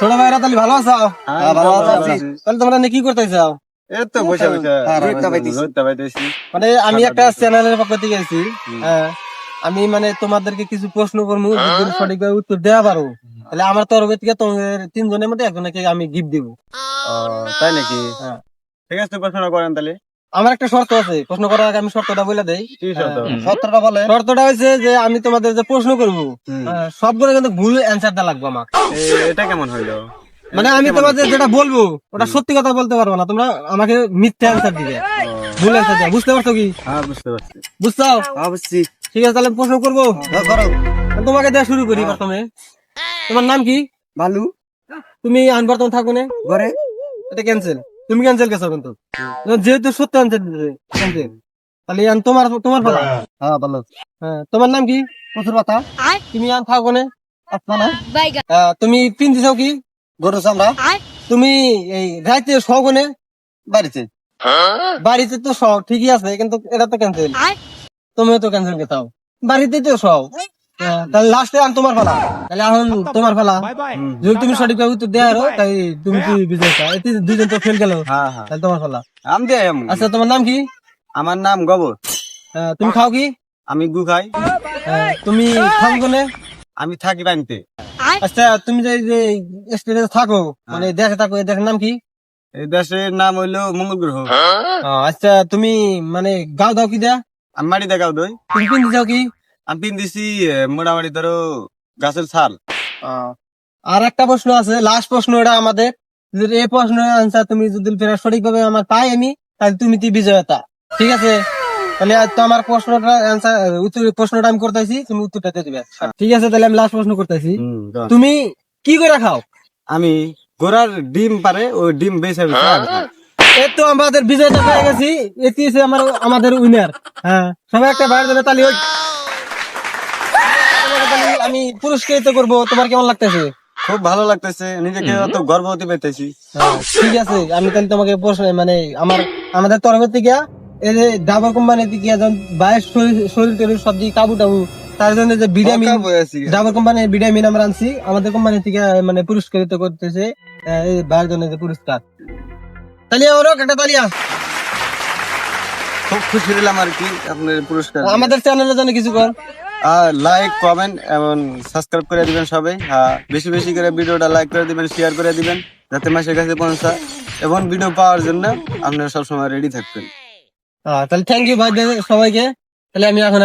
ছোট ভাইরা তাহলে ভালো আছো? হ্যাঁ, ভালো আছি। তাহলে তোমরা কি করতেছো? এই তো বসে বসে রোদটা পাইতেছি। মানে আমি একটা চ্যানেলের পক্ষ থেকে এসেছি। হ্যাঁ, আমি মানে তোমাদেরকে কিছু প্রশ্ন করবো, যদি সঠিকভাবে উত্তর দেওয়া পারো তাহলে আমার তরফ থেকে তোমাদের তিনজনের মধ্যে একজনকে আমি গিফট দিব। ও, তাই নাকি? হ্যাঁ। ঠিক আছে, প্রশ্ন করেন তাহলে। আমার একটা শর্ত আছে, প্রশ্ন করার আগে আমি শর্তটা বলে দেই। কি শর্ত? শর্তটা বলে, শর্তটা হচ্ছে যে আমি তোমাদের যে প্রশ্ন করবো সবগুলো কিন্তু ভুল অ্যান্সার দেওয়া লাগবে আমার। এটা কেমন হইলো? মানে আমি তোমাদের যেটা বলবো ওটা সত্যি কথা বলতে পারবো না, তোমরা আমাকে মিথ্যা অ্যান্সার দিবে, ভুল অ্যান্সার দিবে। বুঝতে পারছো কি? হ্যাঁ, বুঝতে পারছি। বুঝছো? বুঝছি। ঠিক আছে, তাহলে প্রশ্ন করবো। করো। তোমাকে দেওয়া শুরু করি প্রথমে। তোমার নাম কি? ভালু। তুমি বর্তমান থাকো না ঘরে। এটা ক্যান্সেল, তুমি ক্যান্সেল গেছো কিন্তু, যেহেতু সত্য অ্যান্সার দিতে ক্যান্সেল। তাহলে তোমার তোমার পালা। হ্যাঁ, ভালো। হ্যাঁ, তোমার নাম কি? প্রচুর পাতা। তুমি থাকো না আপনারা। তুমি পিন দিছো কি? গরু চামড়া। তুমি এই রাইতে শোনে বাড়িতে। বাড়িতে তো শখ ঠিকই আছে, কিন্তু এটা তো ক্যান্সেল, তুমিও তো ক্যান্সেল গেছাও, বাড়িতে তো শখ। তাহলে লাস্টে আমি তোমার পালা, তাহলে এখন তোমার পালা। যদি তুমি সঠিকভাবে উত্তর দেয়ারো তাই তুমি কি বিজয়টা, এতে দুজন তো ফেল গেল। হ্যাঁ, হ্যাঁ। তাহলে তোমার পালা। আম দিয়ে আম। আচ্ছা, তোমার নাম কি? আমার নাম গোবর। তুমি খাও কি? আমি গু খাই। তুমি থাকো কোনে? আমি থাকি বাড়িতে। আচ্ছা, তুমি যে স্টেটে থাকো, মানে দেশে থাকো, এই দেশের নাম কি? এই দেশের নাম হইলো মঙ্গল গ্রহ। আচ্ছা, তুমি মানে গাও দাও কি দেয়া? আমি মাটি দেখাও দই। তুমি পিন দিছাও কি? আমি পিন দিছি মোটামুটি ধরো গাছের ছাল। আর একটা প্রশ্ন আছে, লাস্ট প্রশ্ন, এটা আমাদের। যদি এই প্রশ্নের আনসার তুমি যদি সঠিকভাবে আমার পাই আমি, তাহলে তুমি বিজয়তা। ঠিক আছে, তাহলে তো আমার প্রশ্নটা আনসার উত্তর প্রশ্নটা আমি করতেছি, তুমি উত্তরটা দিয়ে দিবে। ঠিক আছে, তাহলে আমি লাস্ট প্রশ্ন করতেছি। তুমি কি করে খাও? আমি ঘোড়ার ডিম পারে ওই ডিম বেছে এই তো আমাদের বিজয়টা পেয়ে গেছি, এটি হচ্ছে আমাদের উইনার। হ্যাঁ, সবাই একটা বাইরে দেবে তালি। আমি পুরস্কৃত করবো, তোমার কেমন লাগতেছে? খুব ভালো লাগতেছে, নিজেকে তো গর্ববতী পেতেছি। ঠিক আছে, আমি তাহলে তোমাকে মানে আমাদের তরফের থেকে এই যে ডাবর কোম্পানি থেকে বাইশ শরীর টরীর সব দিকে কাবু টাবু, তার জন্য যে ভিটামিন, ডাবর কোম্পানির ভিটামিন আমরা আনছি, আমাদের কোম্পানি থেকে মানে পুরস্কৃত করতেছে এই বাইরের জন্য যে পুরস্কার। তালিয়া ওরও একটা তালিয়া। খুব খুশি হলাম আর কি আপনার পুরস্কার। আমাদের চ্যানেলের জন্য কিছু কর। লাইক কমেন্ট এবং সাবস্ক্রাইব করে দিবেন সবাই। বেশি বেশি করে ভিডিওটা লাইক করে দিবেন, শেয়ার করে দিবেন, যাতে মাসের কাছে পৌঁছায়। এবং ভিডিও পাওয়ার জন্য আপনারা সবসময় রেডি থাকবেন। তাহলে থ্যাংক ইউ ভাই সবাইকে। তাহলে আমি এখন